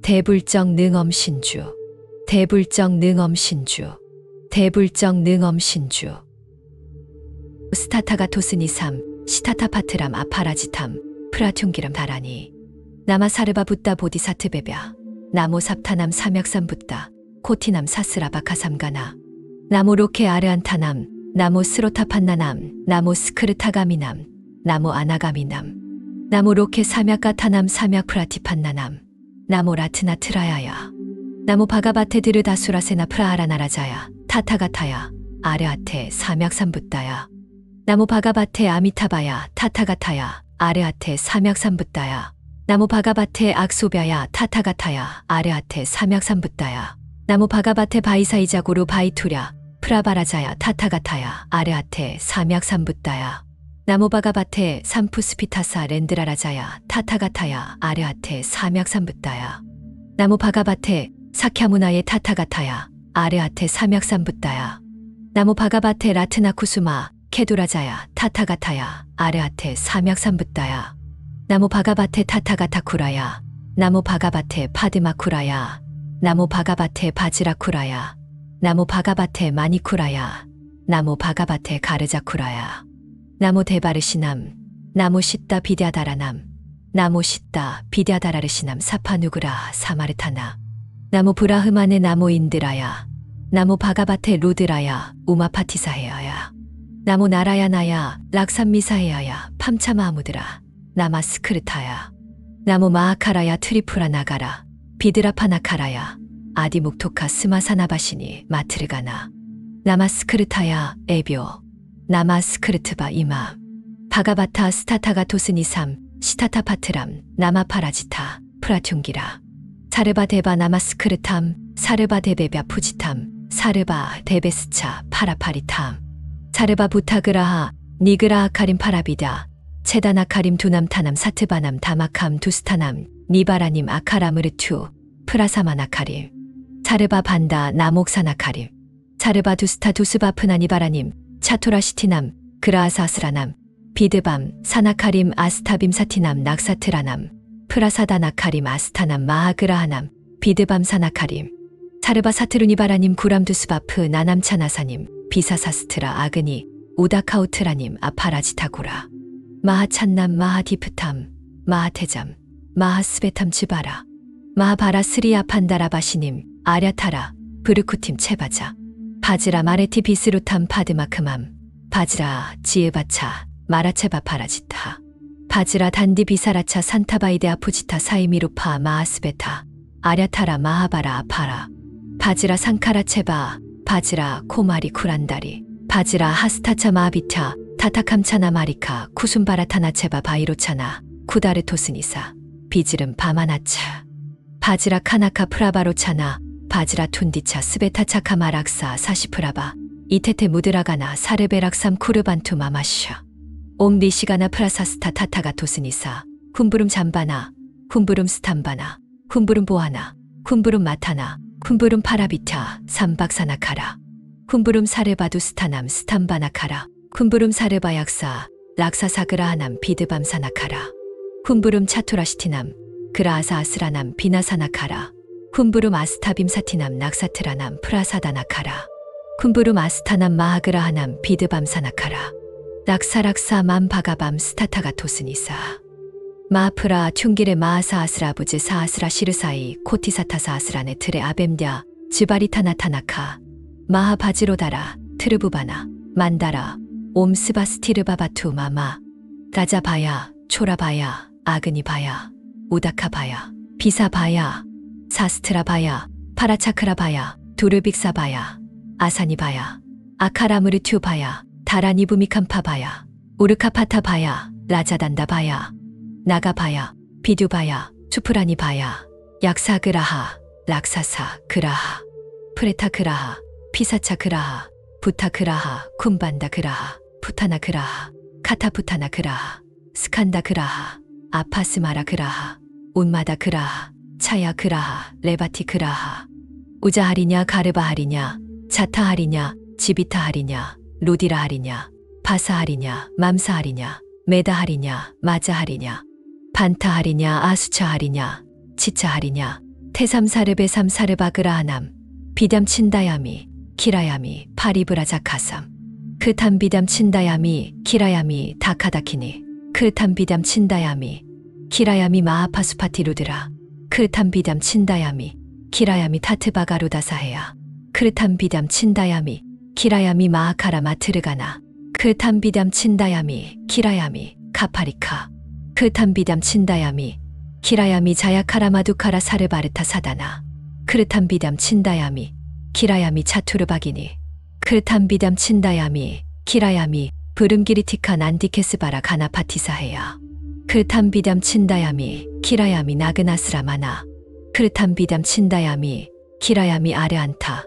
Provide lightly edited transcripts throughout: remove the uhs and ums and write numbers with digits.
대불정 능엄신주, 대불정 능엄신주, 대불정 능엄신주. 스타타가토스니삼, 시타타파트람 아파라지탐, 프라퉁기람 다라니. 나마사르바 붓다 보디사트베벼, 나모 삽타남 삼약삼 붓다, 코티남 사스라바카삼가나. 나모 로케 아르안타남, 나모 스로타판나남, 나모 스크르타가미남, 나모 아나가미남. 나모 로케 삼약가타남 삼약프라티판나남, 나모 라트나트라야야. 나모 바가바테 드르다수라세나 프라하라나라자야, 타타가타야, 아르아테 삼약삼붓다야. 나모 바가바테 아미타바야, 타타가타야, 아르아테 삼약삼붓다야. 나모 바가바테 악소벼야, 타타가타야, 아르아테 삼약삼붓다야. 나모 바가바테 바이사이자고루 바이투랴, 프라바라자야, 타타가타야, 아르아테 삼약삼붓다야. 나모 바가바테 삼푸스피타사 렌드라라자야, 타타가타야, 아르아테 삼약삼붓다야. 나모 바가바테 사캬무나의 타타가타야, 아르아테 삼약삼붓다야. 나모 바가바테 라트나쿠수마 케두라자야, 타타가타야, 아르아테 삼약삼붓다야. 나모 바가바테 타타가타쿠라야, 나모 바가바테 파드마쿠라야, 나모 바가바테 바지라쿠라야, 나모 바가바테 마니쿠라야, 나모 바가바테 가르자쿠라야. 나모 데바르시남, 나모 시따 비디아다라남, 나모 시따 비디아다라르시남 사파누그라 사마르타나. 나모 브라흐만의 나모 인드라야, 나모 바가바테 루드라야, 우마파티사헤야야. 나모 나라야나야, 락산미사헤야야, 팜차마하무드라, 나마스크르타야. 나모 마하카라야 트리프라 나가라, 비드라파나카라야, 아디묵토카 스마사나바시니 마트르가나. 나마스크르타야 에벼, 나마스크르트바 이마. 바가바타 스타타가토스니삼, 시타타파트람, 나마파라지타, 프라퉁기라. 사르바 데바 나마스크르탐, 사르바 데베벼 푸지탐, 사르바 데베스차 파라파리탐. 사르바 부타그라하, 니그라하 카림 파라비다, 체다나 카림 두남타남 사트바남 다마캄 두스타남, 니바라님 아카라무르투, 프라사마나 카림. 사르바 반다 나목사나 카림. 사르바 두스타 두스바프나니바라님, 차토라시티남, 그라아사스라남, 비드밤, 사나카림 아스타빔 사티남 낙사트라남, 프라사다나 카림 아스타남 마하그라하남, 비드밤 사나카림. 사르바 사트루니바라님 구람두스바프 나남차나사님, 비사사스트라 아그니, 우다카우트라님 아파라지타고라. 마하찬남 마하디프탐, 마하테잠, 마하스베탐 츠바라. 마하바라 스리아판다라바시님, 아랴타라, 브르쿠팀 체바자. 바지라 마레티 비스루탐 파드마크맘, 바지라 지으바차, 마라체바 파라지타. 바지라 단디 비사라차 산타바이데 아푸지타 사이미루파 마하스베타, 아랴타라 마하바라 아파라. 바지라 상카라체바, 바지라 코마리 쿠란다리, 바지라 하스타차 마하비타, 타타캄차나 마리카, 쿠순바라타나체바 바이로차나, 쿠다르토스니사, 비지름 바마나차. 바지라 카나카 프라바로차나, 바지라 툰디차 스베타차카 마락사 사시프라바, 이테테 무드라가나 사르베락삼 쿠르반투 마마샤. 옴리시가나 프라사스타 타타가토스니사, 쿰부름 잠바나, 쿰부름 스탐바나, 쿰부름 보하나, 쿰부름 마타나, 쿰부름 파라비타, 삼박사나카라. 쿰부름 사르바두 스타남 스탐바나카라. 쿰부름 사르바약사, 락사사그라하남 비드밤사나카라. 쿰부름 차투라시티남, 그라아사아스라남 비나사나카라. 쿰부름 아스타빔사티남 낙사트라남 프라사다나카라. 쿰부름 아스타남 마하그라하남 비드밤사나카라. 락사락사 맘바가밤 스타타가토스니사. 마프라 퉁기레 마하사아스라부즈 사아스라 시르사이 코티사타사아스라네 트레 아뱀랴 즈바리타나타나카. 마하바지로다라 트르부바나 만다라 옴스바스티르바바투 마마. 라자바야 초라바야 아그니바야 우다카바야 비사바야 사스트라바야 파라차크라바야 두르빅사바야 아사니바야 아카라무르튜바야 다라니부미캄파바야 우르카파타바야 라자단다바야 나가바야 비두바야 추프라니바야 약사그라하 락사사 그라하 프레타그라하 피사차그라하 부타그라하 쿰반다그라하 푸타나그라하 카타푸타나그라하 스칸다그라하 아파스마라그라하 운마다그라하 차야그라하 레바티그라하. 우자하리냐 가르바하리냐 자타하리냐 지비타하리냐 루디라하리냐 바사하리냐 맘사하리냐 메다하리냐 마자하리냐 반타하리냐 아수차하리냐 치차하리냐 태삼사르베 삼사르바그라하남 비담 친다야미 키라야미 파리브라자카삼 크탐 비담 친다야미 키라야미 다카다키니 크탐 비담 친다야미 키라야미 마하파수파티루드라 크탐 비담 친다야미 키라야미 타트바가루다사헤야 크탐 비담 친다야미 키라야미 마하카라 마트르가나 크탐 비담 친다야미 키라야미 카파리카 크탐 비담 친다야미 키라야미 자야카라마두카라 사르바르타 사다나 크르탐 비담 친다야미 키라야미 차투르바기니 크르탐 비담 친다야미 키라야미 부름기리티카 난디케스바라 가나파티사헤야 크르탐 비담 친다야미 키라야미 나그나스라마나 크르탐 비담 친다야미 키라야미 아르안타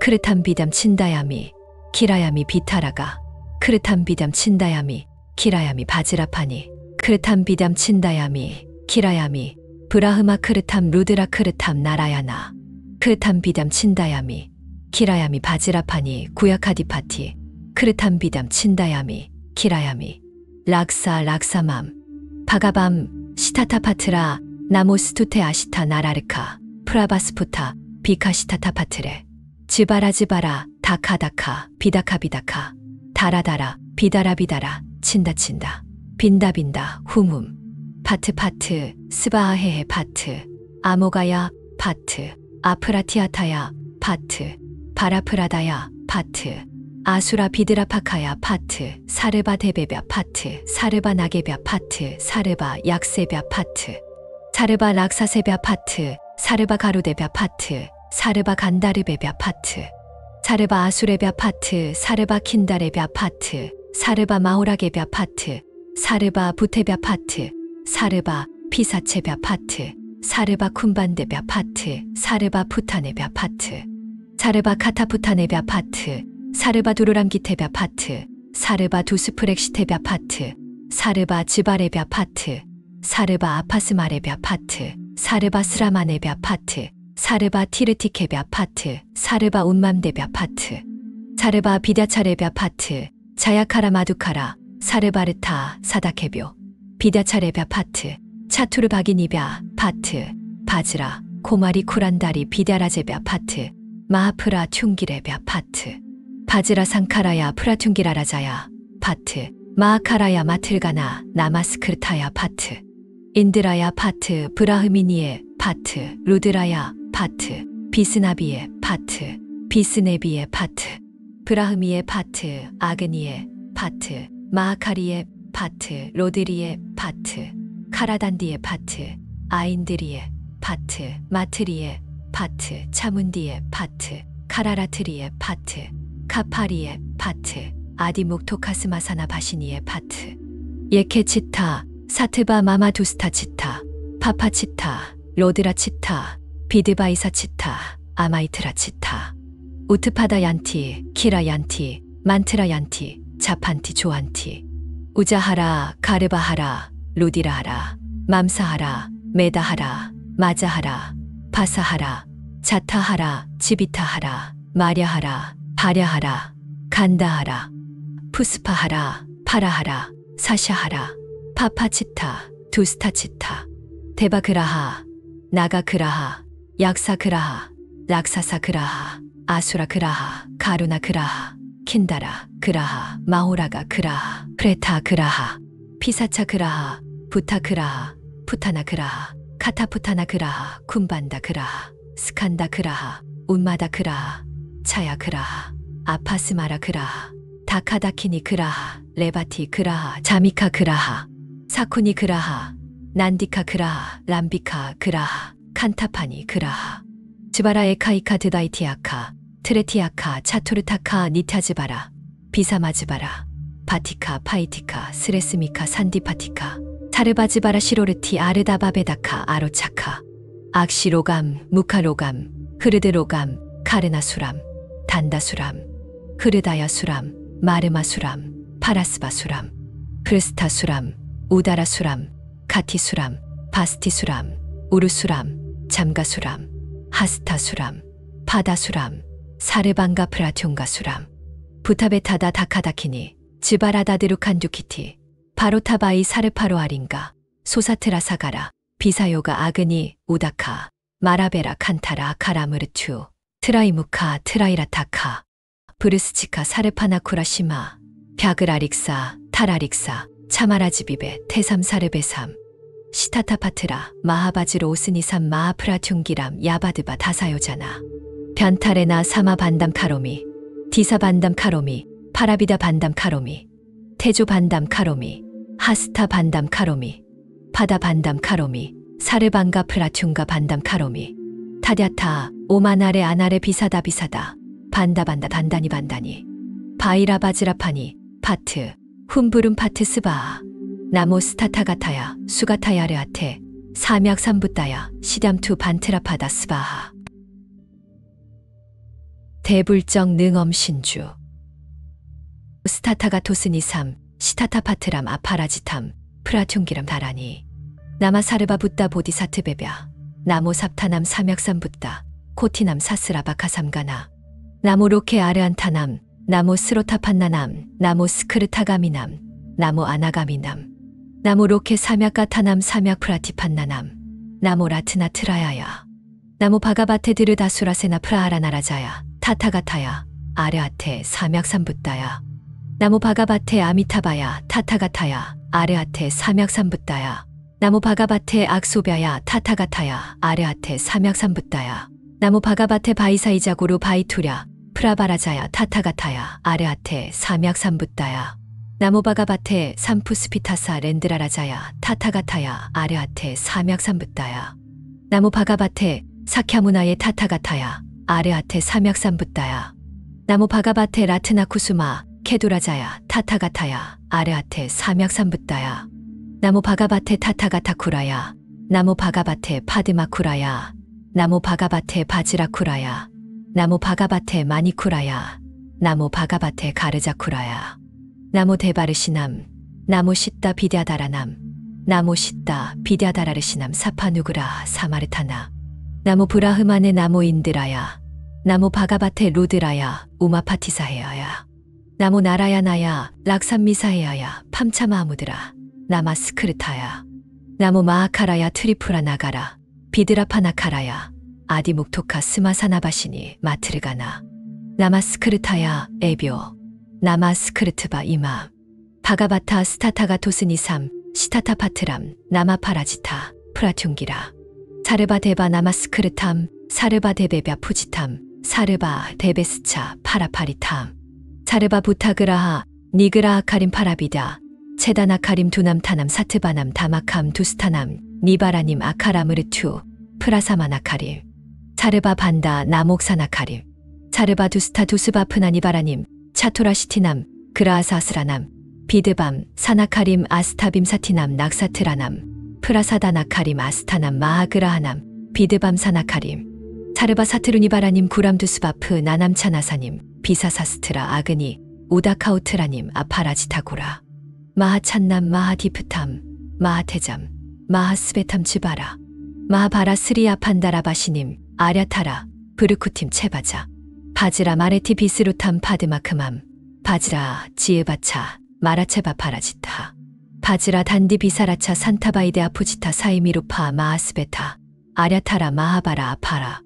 크르탐 비담 친다야미 키라야미 비타라가 크르탐 비담 친다야미 키라야미 바지라파니 크르탐 비담 친다야미 키라야미 브라흐마 크르탐 루드라 크르탐 나라야나 크르탐 비담 친다야미 키라야미 바지라파니 구야카디파티 크르탐 비담 친다야미 키라야미 락사 락사맘 바가밤 시타타파트라 나모스투테 아시타 나라르카 프라바스푸타 비카시타타파트레 지바라 다카다카 비다카 다라다라 비다라 친다 빈다 훔 파트 스바하헤헤 파트 아모가야 파트 아프라티아타야 파트 바라프라다야 파트 아수라 비드라파카야 파트 사르바 데베벼 파트 사르바 나게벼 파트 사르바 약세벼 파트 사르바 락사세벼 파트 사르바 가루데벼 파트 사르바 간다르베벼 파트 사르바 아수레벼 파트 사르바 킨다레벼 파트 사르바 마호라게벼 파트 사르바 부테벼 파트 사르바 피사체벼 파트 사르바 쿰반데벼 파트 사르바 푸타네벼 파트 사르바 카타푸타네벼 파트 사르바 두루람기테벼 파트 사르바 두스프렉시테벼 파트 사르바 지바레벼 파트 사르바 아파스마레벼 파트 사르바 스라마네벼 파트 사르바 티르티케벼 파트 사르바 운맘데벼 파트 사르바 비다차레벼 파트 자야카라 마두카라 사르바르타 사다케벼 비다차레벼 파트 차투르바기니벼 파트 바즈라 고마리 쿠란다리 비다라제벼 파트 마하프라 퉁기레벼 파트 바즈라 상카라야 프라퉁기라라자야 파트 마하카라야 마틀가나 나마스크르타야 파트 인드라야 파트 브라흐미니에 파트 루드라야 파트 비스나비에 파트 비스네비에 파트 브라흐미에 파트 아그니에 파트 마하카리에 파트 로드리에 파트 카라단디에 파트 아인드리에 파트 마트리에 파트 차문디에 파트 카라라트리에 파트 카파리에 파트 아디묵토카스마사나 바시니에 파트 예케치타 사트바 마마두스타치타 파파치타 로드라치타 비드바이사치타 아마이트라치타 우트파다얀티 키라얀티 만트라얀티 자판티 조안티 우자하라 가르바하라 루디라하라 맘사하라 메다하라 마자하라 바사하라 자타하라 지비타하라 마랴하라 바랴하라 간다하라 푸스파하라 파라하라 사샤하라 파파치타 두스타치타 데바그라하 나가그라하 약사그라하 락사사그라하 아수라그라하 가루나그라하 킨다라 그라하 마호라가 그라하 프레타 그라하 피사차 그라하 부타 그라하 푸타나 그라하 카타푸타나 그라하 쿰반다 그라하 스칸다 그라하 운마다 그라하 차야 그라하 아파스마라 그라하 다카다키니 그라하 레바티 그라하 자미카 그라하 사쿠니 그라하 난디카 그라하 람비카 그라하 칸타파니 그라하 지바라 에카이카 드다이티아카 트레티아카 차투르타카 니타즈바라 비사마즈바라 바티카 파이티카 스레스미카 산디파티카 타르바즈바라 시로르티 아르다바베다카 아로차카 악시로감 무카로감 흐르드로감 카르나수람 단다수람 흐르다야수람 마르마수람 파라스바수람 크르스타수람 우다라수람 카티수람 바스티수람 우르수람 잠가수람 하스타수람 파다수람 사르방가 프라퉁가수람 부타베타다 다카다키니 지바라다드루칸두키티 바로타바이 사르파로아린가 소사트라사가라 비사요가 아그니 우다카 마라베라 칸타라 카라무르투 트라이무카 트라이라타카 브르스치카 사르파나쿠라시마 벼그라릭사 타라릭사 차마라지비베 태삼사르베삼 시타타파트라 마하바지로 오스니삼 마하프라퉁기람 야바드바 다사요자나 변타레나 사마 반담 카로미 디사 반담 카로미 파라비다 반담 카로미 태조 반담 카로미 하스타 반담 카로미 파다 반담 카로미 사르반가 프라퉁가 반담 카로미 타랴타 오마나레 아나레 비사다 비사다 반다반다 반다니 반다니 바이라 바지라파니 파트 훔부름 파트 스바아 나모 스타타가타야 수가타야레아테 삼약삼붓다야 시담투 반트라파다 스바하 대불정 능엄신주 스타타가토스니삼 시타타파트람 아파라지탐 프라퉁기람 다라니 나마사르바 붓다 보디사트베벼 나모 삽타남 삼약삼붓다 코티남 사스라바카삼가나 나모 로케 아르안타남 나모 스로타판나남 나모 스크르타가미남 나모 아나가미남 나모 로케 삼약가타남 삼약프라티판나남 나모 라트나트라야야 나모 바가바테 드르다수라세나 프라하라나라자야 타타가타야 아르아테 삼약삼붓다야 나모 바가바테 아미타바야 타타가타야 아르아테 삼약삼붓다야 나모 바가바테 악소벼야 타타가타야 아르아테 삼약삼붓다야 나모 바가바테 바이사이자고루 바이투랴 프라바라자야 타타가타야 아르아테 삼약삼붓다야 나모 바가바테 삼푸스피타사 렌드라라자야 타타가타야 아르아테 삼약삼붓다야 나모 바가바테 사캬무나의 타타가타야 아르아테 삼약삼붓다야 나모 바가바테 라트나쿠수마 케두라자야 타타가타야 아르아테 삼약삼붓다야 나모 바가바테 타타가타쿠라야 나모 바가바테 파드마쿠라야 나모 바가바테 바지라쿠라야 나모 바가바테 마니쿠라야 나모 바가바테 가르자쿠라야 나모 데바르시남 나모 시따 비랴다라남 나모 시따 비랴다라르시남 사파누그라 사마르타나 나모 브라흐만의 나모 인드라야 나모 바가바테 루드라야 우마파티사헤야야 나모 나라야나야 락산미사헤야야 팜차마하무드라 나마스크르타야 나모 마하카라야 트리프라 나가라 비드라파나카라야 아디묵토카 스마사나바시니 마트르가나 나마스크르타야 에비오 나마스크르트바 이마 바가바타 스타타가토스니삼 시타타파트람 나마파라지타 프라퉁기라 사르바 데바 나마스크르탐 사르바 데베벼 푸지탐 사르바 데베스차 파라파리탐 사르바 부타그라하 니그라하 카림 파라비다 체다나 카림 두남타남 사트바남 다마캄 두스타남 니바라님 아카라무르투 프라사마나 카림 사르바 반다 나목사나 카림 사르바 두스타 두스바 프나니바라님 차토라시티남 그라아사스라남 비드밤 사나카림 아스타빔 사티남 낙사트라남 프라사다나 카림 아스타남 마하그라하남 비드밤 사나카림 사르바 사트루니바라님 구람두스바프 나남차나사님 비사사스트라 아그니 우다카우트라님 아파라지타고라 마하찬남 마하디프탐 마하테잠 마하스베탐 츠바라 마하바라 스리아판다라바시님 아랴타라 브르쿠팀 체바자 바즈라 마레티 비스루탐 파드마크맘 바즈라 지으바차 마라체바 파라지타 바즈라 단디 비사라차 산타바이데 아푸지타 사이미루파 마하스베타 아랴타라 마하바라 아파라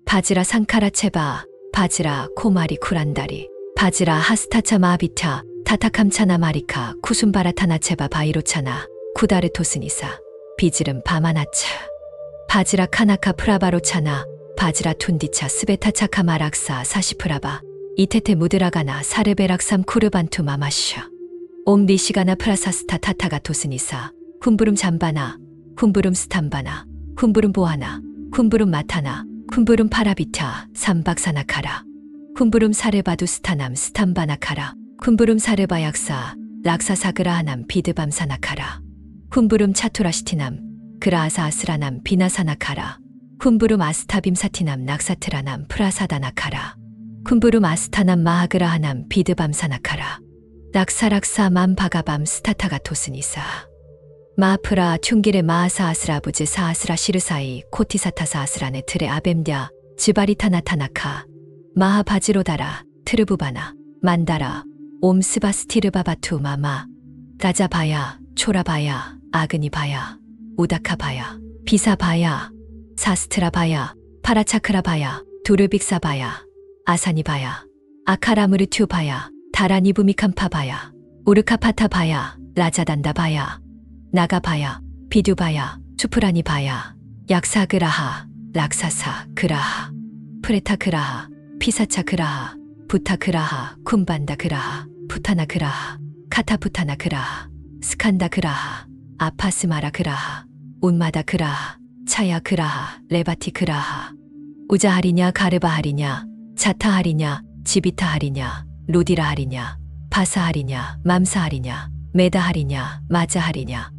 바즈라 상카라체바 바즈라 코마리 쿠란다리 바즈라 하스타차 마비타 타타캄차나 마리카 쿠순바라타나체바 바이로차나 쿠다르토스니사 비즈름 바마나차 바즈라 카나카 프라바로차나 바즈라 툰디차 스베타차 카마락사 사시프라바 이테테 무드라가나 사르베락삼 쿠르반투 마마샤 옴리시가나 프라사스타 타타가토스니사 쿰부름 잠바나 쿰부름 스탐바나 쿰부름 보하나 쿰부름 마타나 쿰부름 파라비타 삼박사나카라 쿰부름 사르바두 스타남 스탐바나카라 쿰부름 사르바약사 락사사그라하남 비드밤사나카라 쿰부름 차투라시티남 그라아사아스라남 비나사나카라 쿰부름 아스타빔 사티남 낙사트라남 프라사다나카라 쿰부름 아스타남 마하그라하남 비드밤사나카라 락사락사 맘바가밤 스타타가토스니사 마프라 퉁기레 마하사아스라부즈 사아스라 시르사이 코티사타사아스라네 트레 아뱀랴 즈바리타나타나카 마하바지로다라 트르부바나 만다라 옴스바스티르바바투 마마 라자바야 초라바야 아그니바야 우다카바야 비사바야 사스트라바야, 파라차크라바야, 두르빅사바야, 아사니바야, 아카라무르튜바야, 다라니부미캄파바야, 우르카파타바야, 라자단다바야, 나가바야, 비두바야, 수프라니바야, 약사그라하, 락사사그라하, 프레타그라하, 피사차그라하, 부타그라하, 쿰반다그라하, 푸타나그라하, 카타푸타나그라하, 스칸다그라하, 아파스마라그라하, 운마다그라하, 차야그라하, 레바티그라하, 우자하리냐 가르바하리냐, 자타하리냐, 지비타하리냐, 루디라하리냐, 바사하리냐, 맘사하리냐, 메다하리냐, 마자하리냐,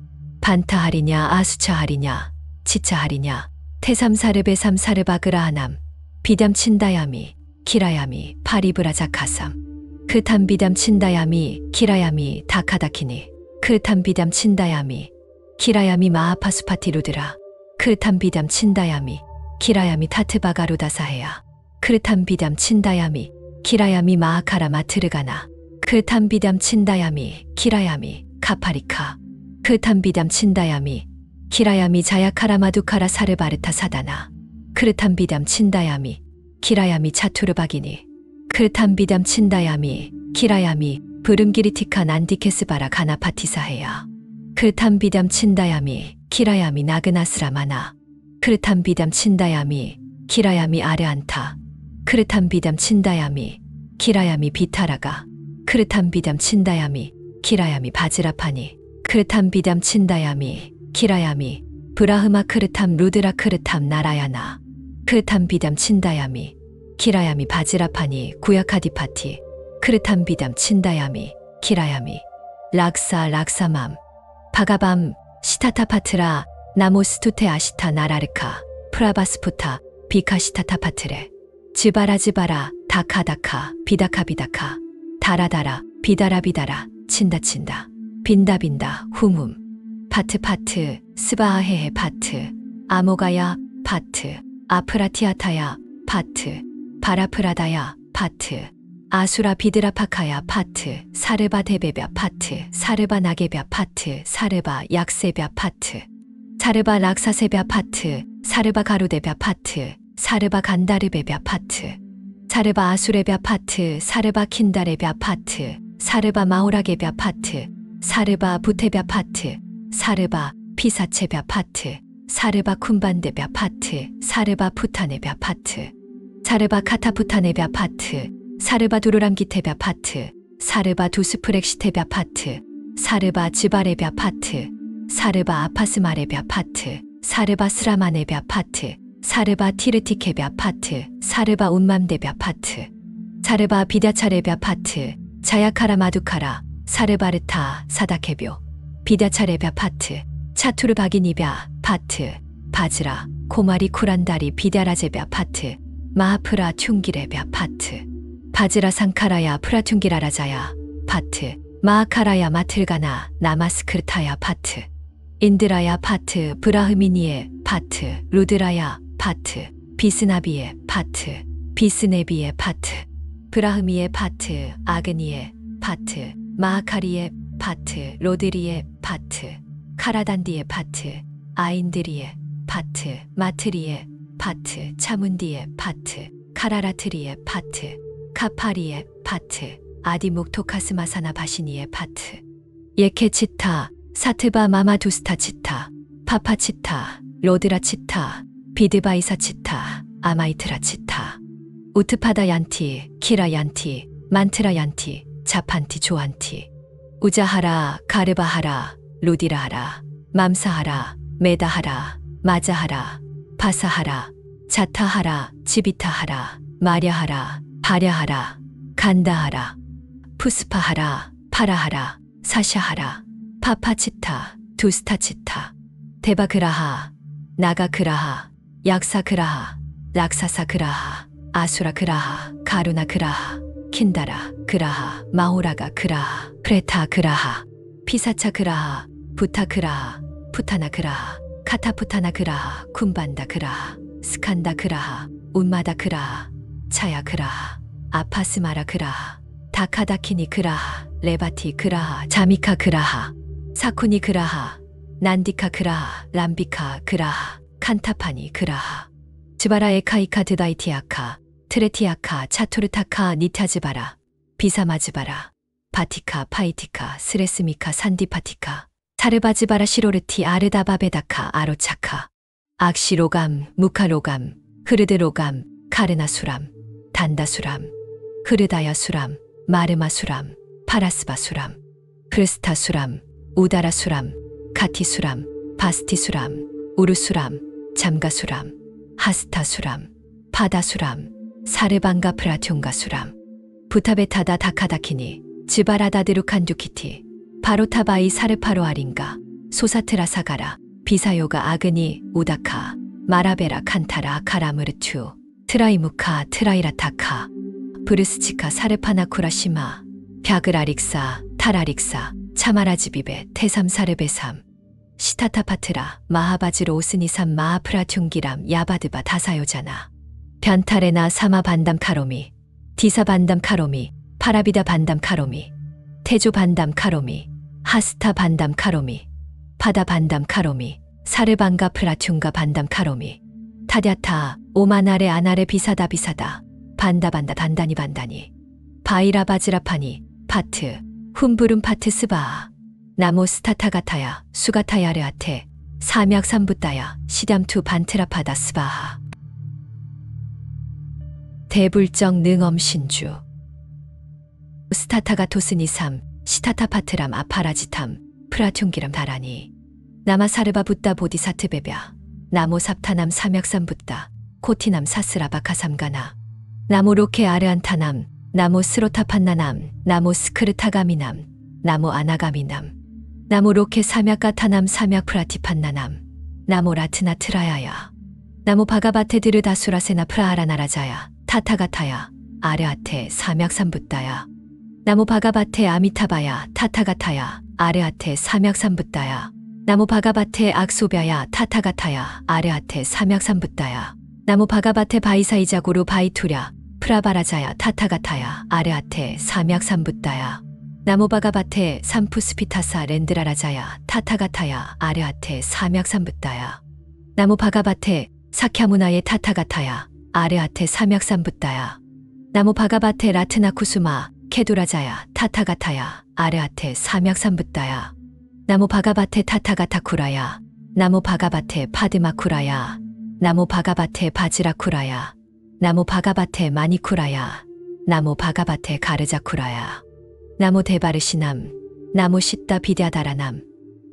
반타하리냐, 아수차하리냐, 치차하리냐, 태삼사르베 삼사르바그라하남, 비담친다야미, 키라야미, 파리브라자카삼, 크탐비담친다야미, 키라야미, 다카다키니, 크탐비담친다야미, 키라야미 마하파수파티루드라, 크탐비담친다야미, 키라야미 타트바가루다사헤야, 크탐비담친다야미, 키라야미 마하카라 마트르가나, 크탐비담친다야미, 키라야미, 카파리카, 크탐비담친다야미, 키라야미 자야카라마두카라 사르바르타 사다나, 크르탐비담친다야미, 키라야미 차투르바기니, 크탐비담친다야미, 키라야미, 브름기리티카 난디케스바라 가나파티사헤야, 크탐비담친다야미, 키라야미 나그나스라마나, 크르탐비담친다야미, 키라야미 아르안타, 크르탐비담친다야미, 키라야미 비타라가, 크르탐비담친다야미, 키라야미 바즈라파니, 크르탐비담친다야미, 키라야미, 브라흐마 크르탐 루드라 크르탐 나라야나, 크르탐비담친다야미, 키라야미 바즈라파니 구야카디파티, 크르탐비담친다야미, 키라야미, 락사 락사맘, 바가밤, 시타타파트라, 나모스투테 아시타 나라르카, 프라바스푸타, 비카시타타파트레, 즈바라 다카다카, 비다카비다카, 다라다라, 비다라비다라, 친다친다, 빈다빈다, 훔훔, 파트, 스바하헤헤 파트, 아모가야, 파트, 아프라티아타야, 파트, 바라프라다야, 파트, 아수라 비드라파카야, 파트, 사르바 데베벼, 파트, 사르바 나게벼, 파트, 사르바 약세벼, 파트, 사르바 락사세벼, 파트, 사르바 가루데벼, 파트, 사르바 간다르베벼, 파트, 사르바 아수레벼, 파트, 사르바 킨다레벼, 파트, 사르바 마오라게벼, 파트, 사르바 부테벼, 파트, 사르바 피사체벼, 파트, 사르바 쿰반데벼, 파트, 사르바 푸타네벼, 파트, 사르바 카타푸타네벼, 파트, 사르바 두루람기테벼, 파트, 사르바 두스프렉시테벼, 파트, 사르바 즈바레벼, 파트, 사르바 아파스마레벼, 파트, 사르바 스라마네벼, 파트, 사르바 티르티케벼, 파트, 사르바 운맘데벼, 파트, 사르바 비다차레벼, 파트, 자야카라 마두카라, 사르바르타 사다케벼, 비다차레벼, 파트, 차투르바기니벼, 파트, 바즈라, 고마리 쿠란다리 비다라제벼, 파트, 마하프라 퉁기레벼, 파트, 바즈라 상카라야 프라퉁기라라자야, 파트, 마하카라야 마틀가나 나마스크르타야, 파트, 인드라야, 파트, 브라흐미니에, 파트, 루드라야, 파트, 비스나비에, 파트, 비스네비에, 파트, 브라흐미에, 파트, 아그니에, 파트, 마하카리에, 파트, 로드리에, 파트, 카라단디에, 파트, 아인드리에, 파트, 마트리에, 파트, 차문디에, 파트, 카라라트리에, 파트, 카파리에, 파트, 아디묵토카스마사나 바시니에, 파트, 예케치타, 사트바 마마두스타치타, 파파치타, 로드라치타, 비드바이사치타, 아마이트라치타, 우트파다얀티, 키라얀티, 만트라얀티, 자판티 조안티, 우자하라, 가르바하라, 루디라하라, 맘사하라, 메다하라, 마자하라, 바사하라, 자타하라, 지비타하라, 마랴하라, 바랴하라, 간다하라, 푸스파하라, 파라하라, 사샤하라, 파파치타, 두스타치타, 데바그라하, 나가그라하, 약사그라하, 락사사그라하, 아수라그라하, 가루나그라하, 킨다라 그라하, 마호라가 그라하, 프레타 그라하, 피사차 그라하, 부타 그라하, 푸타나 그라하, 카타푸타나 그라하, 쿰반다 그라하, 스칸다 그라하, 운마다 그라하, 차야 그라하, 아파스마라 그라하, 다카다키니 그라하, 레바티 그라하, 자미카 그라하, 사쿠니 그라하, 난디카 그라하, 람비카 그라하, 칸타파니 그라하 즈바라 에카이카 드다이티아카 트레티아카 차토르타카 니타즈바라 비사마즈바라 바티카 파이티카 스레스미카 산디파티카 사르바즈바라 시로르티 아르다바베다카 아로차카 악시로감 무카로감 흐르드로감 카르나수람 단다수람 흐르다야수람 마르마수람 파라스바수람 크르스타수람 우다라수람 카티수람 바스티수람 우르수람 잠가수람 하스타수람 파다수람 사르방가 프라퉁가수람 부타베타다 다카다키니 즈바라다드루칸두키티 바로타바이 사르파로아린가 소사트라사가라 비사요가 아그니 우다카 마라베라 칸타라 카라무르투 트라이무카 트라이라타카 브르스치카 사르파나쿠라시마 벽을아릭사 타라릭사 차마라지비베 태삼사르베삼 시타타파트라 마하바즈로 오스니삼 마하프라퉁기람 야바드바 다사요자나 변타레나 사마 반담 카로미 디사 반담 카로미 파라비다 반담 카로미 태조 반담 카로미 하스타 반담 카로미 파다 반담 카로미 사르방가 프라퉁가 반담 카로미 타랴타 오마나레 아나레 비사다 비사다 반다반다 단다니 반다니 바이라바즈라파니 파트 훔부름 파트 스바아 나모 스타타가타야 수가타야르아테 사맥삼부따야 시담투 반트라파다 스바하 대불정 능엄신주 스타타가토스니삼 시타타파트람 아파라지탐 프라퉁기람 다라니 나마사르바 붓다 보디사트베벼 나모 삽타남 사맥삼부따 코티남 사스라바카삼가나 나모 로케 아르안타남 나모 스로타판나남 나모 스크르타가미남 나모 아나가미남 나모 로케 사맥가타남 사맥프라티판나남 나모 라트나트라야야 나모 바가바테 드르다수라세나 프라하라나라자야 타타가타야 아르아테 사맥삼부따야 나모 바가바테 아미타바야 타타가타야 아르아테 사맥삼부따야 나모 바가바테 악소벼야 타타가타야 아르아테 사맥삼부따야 나모 바가바테 바이사이자고루 바이투랴 프라바라자야 타타가타야 아르아테 사맥삼부따야 나모 바가바테 삼푸스피타사 렌드라라자야 타타가타야 아르아테 사맥삼부따야 나모 바가바테 사캬무나의 타타가타야 아르아테 사맥삼부따야 나모 바가바테 라트나쿠수마 케두라자야 타타가타야 아르아테 사맥삼부따야 나모 바가바테 타타가타쿠라야 나모 바가바테 파드마쿠라야 나모 바가바테 바지라쿠라야 나모 바가바테 마니쿠라야 나모 바가바테 가르자쿠라야 나모 데바르시남 나모 시따 비랴다라남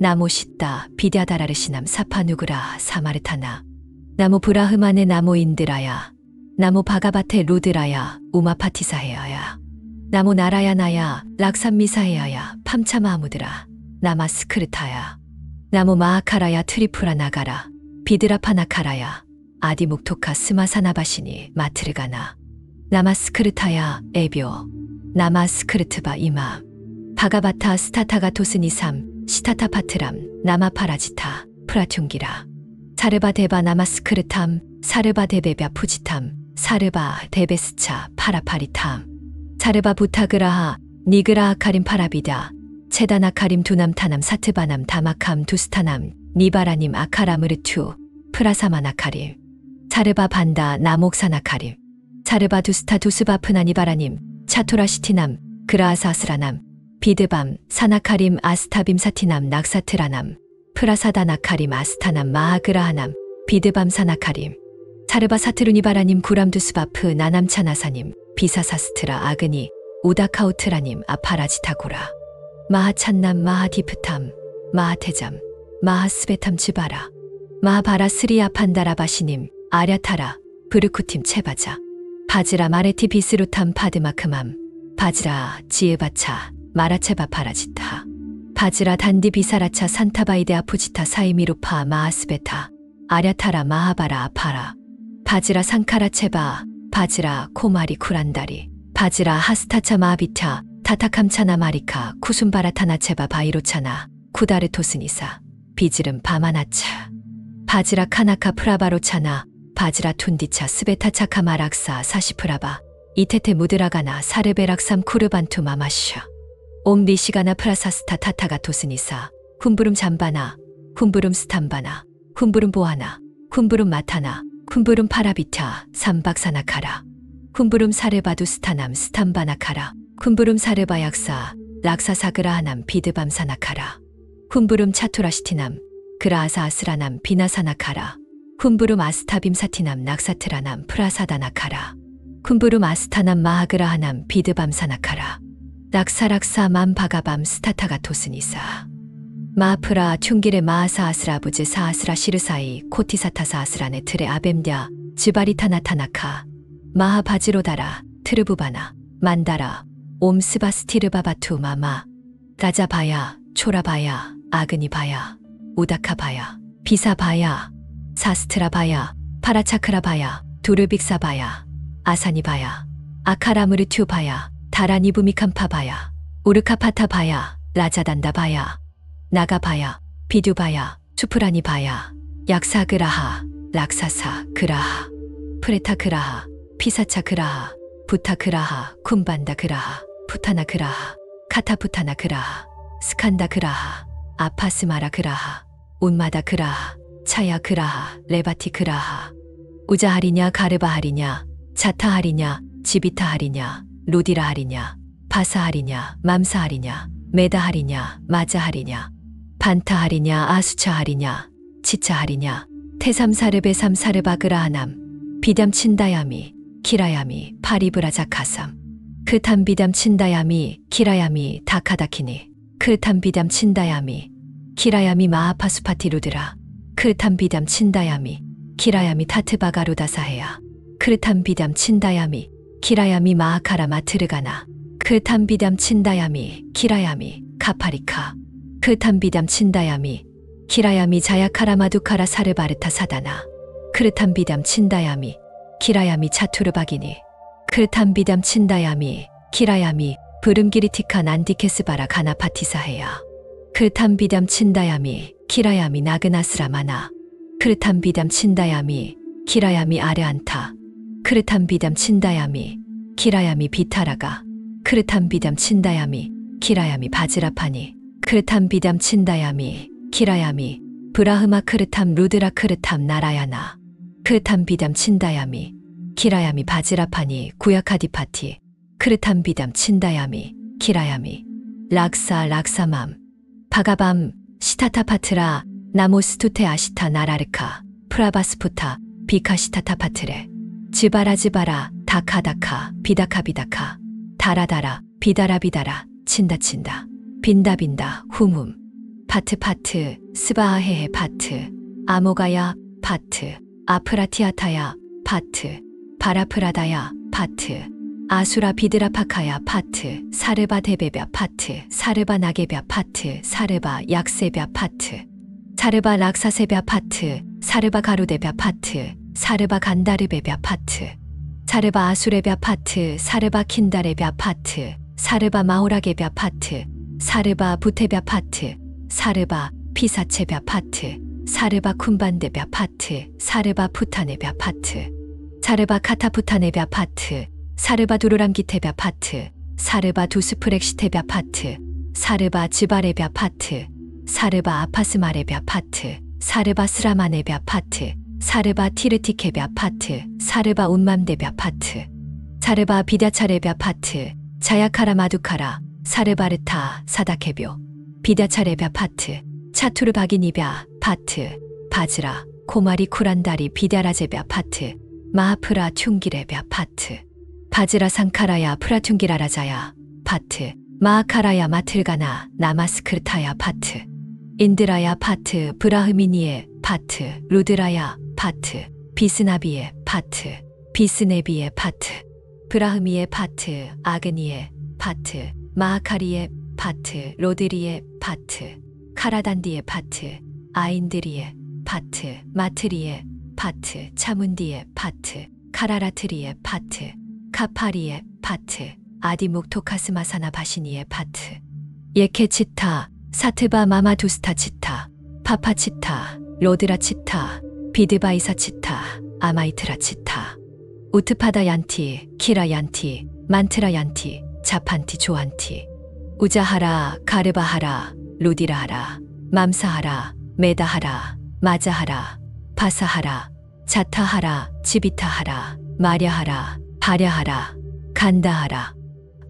나모 시따 비랴다라르시남 사파누그라 사마르타나 나모 브라흐만의 나모 인드라야 나모 바가바테 루드라야 우마파티사헤야야 나모 나라야나야 락산미사헤야야 팜차마하무드라 나마스크르타야 나모 마하카라야 트리프라 나가라 비드라파나카라야 아디묵토카 스마사나바시니 마트르가나 나마스크르타야 에벼 나마스크르트바 이마 바가바타 스타타가토스니삼 시타타파트람 나마파라지타 프라퉁기라 사르바 데바 나마스크르탐 사르바 데베벼 푸지탐 사르바 데베스차 파라파리탐 사르바 부타그라하 니그라하 카림 파라비다 체다나 카림 두남타남 사트바남 다마캄 두스타남 니바라님 아카라무르투 프라사마나 카림 사르바 반다 나목사나 카림 사르바 두스타 두스바프나니바라님 차토라시티남 그라아사스라남 비드밤 사나카림 아스타빔 사티남 낙사트라남 프라사다나 카림 아스타남 마하그라하남 비드밤 사나카림 사르바 사트루니바라님 구람두스바프 나남차나사님 비사사스트라 아그니 우다카우트라님 아파라지타구라 마하찬남 마하디프탐 마하테잠 마하스베탐 츠바라 마하바라 스리아판다라바시님 아랴타라 브르쿠팀 체바자 바즈라 마레티 비스루탐 파드마크맘 바즈라 지에바차 마라체바 파라지타 바즈라 단디 비사라차 산타바이데 아푸지타 사이미루파 마하스베타 아랴타라 마하바라 아파라 바즈라 상카라체바 바즈라 코마리 쿠란다리 바즈라 하스타차 마비타 타타캄차나 마리카 쿠순바라타나체바 바이로차나 쿠다르토스니사 비즈름 바마나차 바즈라 카나카 프라바로차나 바즈라 툰디차 스베타차 카마락사 사시프라바 이테테 무드라가나 사르베락삼 쿠르반투 마마샤 옴리시가나 프라사스타 타타가토스니사 훔부름 잠바나 훔부름 스탐바나 훔부름 보하나 쿰부름 마타나, 쿰부름 파라비타, 삼박사나카라, 쿰부름 사르바두 스타남 스탄바나카라, 쿰부름 사르바 약사, 락사사그라하남 비드밤사나카라, 쿰부름 차투라시티남, 그라아사 아스라남 비나사나카라, 쿰부름 아스타빔 사티남 낙사트라남 프라사다나카라, 쿰부름 아스타남 마하그라하남 비드밤사나카라, 락사락사 맘바가밤 스타타가토스니사, 마프라 퉁기레 마하사 아스라부즈 사아스라 시르사이 코티사타사 아스라네 트레 아뱀랴 지바리타나타나카, 마하바지로다라 트르부바나 만다라 옴스바스티르바바투 마마, 라자바야 초라바야 아그니바야 우다카바야 비사바야 사스트라바야 파라차크라바야 두르빅사바야 아사니바야 아카라무르튜바야 다라니부미캄파바야 우르카파타바야 라자단다바야 나가바야 비두바야 추프라니바야 약사그라하 락사사 그라하 프레타그라하 피사차그라하 부타그라하 쿰반다그라하 푸타나그라하 카타푸타나그라하 스칸다그라하 아파스마라그라하 운마다그라하 차야그라하 레바티그라하 우자하리냐 가르바하리냐 자타하리냐 지비타하리냐 루디라하리냐 바사하리냐 맘사하리냐 메다하리냐 마자하리냐 반타하리냐 아수차하리냐 치차하리냐 태삼사르베 삼사르바그라하남 비담친다야미 키라야미 파리브라자카삼 크탐비담친다야미 키라야미 다카다키니 크탐비담친다야미 키라야미 마하파수파티루드라 크탐비담친다야미 키라야미 타트바가루다사헤야 크탐비담친다야미 키라야미 마하카라 마트르가나 크탐비담친다야미 키라야미 카파리카 크탐비담친다야미 키라야미 자야카라마두카라 사르바르타 사다나 크탐비담친다야미 키라야미 차투르바기니 크탐비담친다야미 키라야미 부름기리티카 난디케스바라 가나파티사헤야 크탐비담친다야미 키라야미 나그나스라마나 크탐비담친다야미 키라야미 아르안타 크탐비담친다야미 키라야미 비타라가 크탐비담친다야미 키라야미 바지라파니 크탐비담친다야미 키라야미 브라흐마 크르탐 루드라 크르탐 나라야나 크탐비담친다야미 키라야미 바지라파니 구야카디파티 크탐비담친다야미 키라야미 락사 락사맘 바가밤 시타타파트라 나모스투테 아시타 나라르카 프라바스푸타 비카시타타파트레 지바라지바라 다카다카 비다카비다카 다라다라 비다라비다라 친다친다 빈다빈다 훔훔 파트파트 스바하헤헤 파트 아모가야 파트 아프라티아타야 파트 바라프라다야 파트 아수라 비드라파카야 파트 사르바 데베벼 파트 사르바 나게벼 파트 사르바 약세벼 파트 사르바 락사세벼 파트 사르바 가루데벼 파트 사르바 간다르베벼 파트 사르바 아수레벼 파트 사르바 킨다레벼 파트 사르바 마오라게벼 파트 사르바 부테벼 파트 사르바 피사체벼 파트 사르바 쿰반데벼 파트 사르바 푸타네벼 파트 사르바 카타푸타네벼 파트 사르바 두루람기테벼 파트 사르바 두스프렉시테벼 파트 사르바 지바레벼 파트 사르바 아파스마레벼 파트 사르바 스라마네벼 파트 사르바 티르티케벼 파트 사르바 운맘데벼 파트 사르바 비다차레벼 파트 자야카라 마두카라 사르바르타 사다케벼 비다차레벼 파트 차투르바기니벼 파트 바즈라 코마리 쿠란다리 비다라제벼 파트 마하프라 퉁기레벼 파트 바즈라 상카라야 프라퉁기라라자야 파트 마하카라야 마틀가나 나마스크르타야 파트 인드라야 파트 브라흐미니에 파트 루드라야 파트 비스나비에 파트 비스네비에 파트 브라흐미에 파트 아그니에 파트 마하카리에 파트 로드리에 파트 카라단디에 파트 아인드리에 파트 마트리에 파트 차문디에 파트 카라라트리에 파트 카파리에 파트 아디묵토카스마사나 바시니에 파트 예케치타 사트바 마마두스타치타 파파치타 로드라치타 비드바이사치타 아마이트라치타 우트파다얀티 키라얀티 만트라얀티 자판티 조한티 우자하라 가르바하라 루디라하라 맘사하라 메다하라 마자하라 바사하라, 자타하라, 지비타하라, 마랴하라, 바랴하라, 간다하라,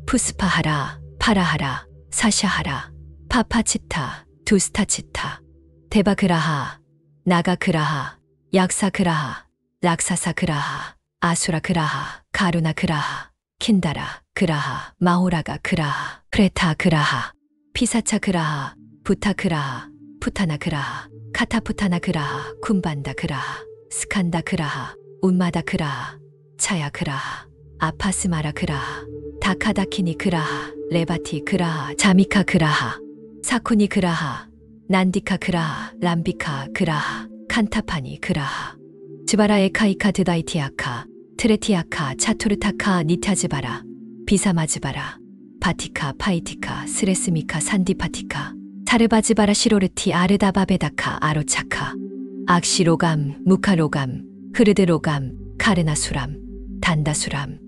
푸스파하라, 파라하라, 사샤하라, 파파치타, 두스타치타, 데바그라하, 나가그라하, 약사그라하, 락사사그라하, 아수라그라하, 가루나그라하, 킨다라 그라하, 마호라가 그라하, 프레타 그라하, 피사차 그라하, 부타 그라하, 푸타나 그라하, 카타푸타나 그라하, 쿰반다 그라하, 스칸다 그라하, 운마다 그라하, 차야 그라하, 아파스마라 그라하, 다카다키니 그라하, 레바티 그라하, 자미카 그라하, 사쿠니 그라하, 난디카 그라하, 람비카 그라하, 칸타파니 그라하, 지바라 에카이카 드다이티아카, 트레티아카, 차투르타카, 니타즈바라, 비사마즈바라, 바티카, 파이티카, 스레스미카, 산디파티카, 사르바즈바라, 시로르티, 아르다바베다카, 아로차카, 악시로감, 무카로감, 흐르드로감, 카르나수람, 단다수람,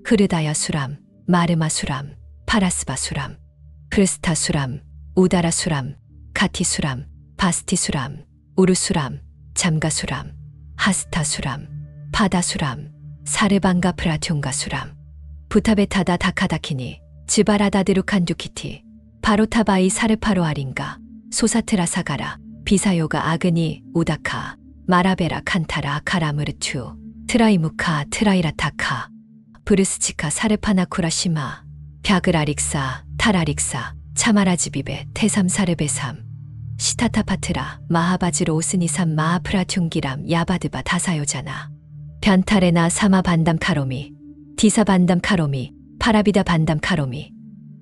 흐르다야수람, 마르마수람, 파라스바수람, 크르스타수람, 우다라수람, 카티수람, 바스티수람, 우르수람, 잠가수람, 하스타수람, 파다수람, 사르방가 프라퉁가수람, 부타베타다 다카다키니, 즈바라다드루칸두키티, 바로타바이 사르파로아린가, 소사트라사가라, 비사요가 아그니, 우다카, 마라베라 칸타라 카라무르투, 트라이무카 트라이라타카, 브르스치카 사르파나쿠라시마, 벼그라릭사, 타라릭사, 차마라지비베, 태삼사르베삼, 시타타파트라, 마하바즈로 오스니삼 마하프라퉁기람, 야바드바 다사요자나, 변타레나 사마 반담 카로미, 디사 반담 카로미, 파라비다 반담 카로미,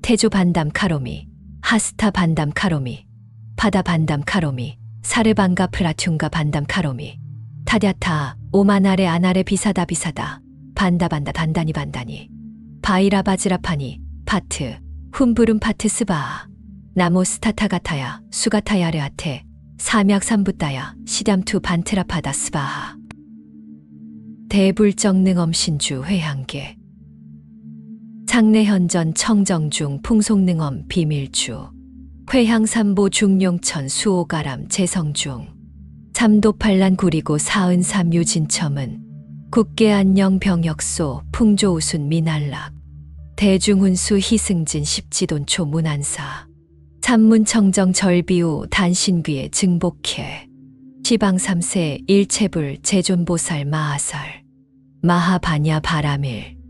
테조 반담 카로미, 하스타 반담 카로미, 파다 반담 카로미, 사르방가 프라퉁가 반담 카로미, 타랴타, 오마나레 아나레 비사다 비사다, 반다반다 단다니 반다니, 바이라바즈라파니, 파트, 훔부름 파트 스바, 나모스타타가타야, 수가타야르아테, 삼약삼부따야, 시담투 반트라파다 스바하. 대불정능엄신주 회향계, 장내현전 청정중 풍속능엄 비밀주, 회향삼보 중용천 수오가람 재성중, 삼도팔란 구리고 사은삼 유진첨은, 국계안녕 병역소 풍조우순 미날락, 대중운수 희승진 십지돈초 문안사, 삼문청정 절비우 단신귀에 증복해, 시방삼세 일체불 제존보살 마하살, 마하바냐 바라밀,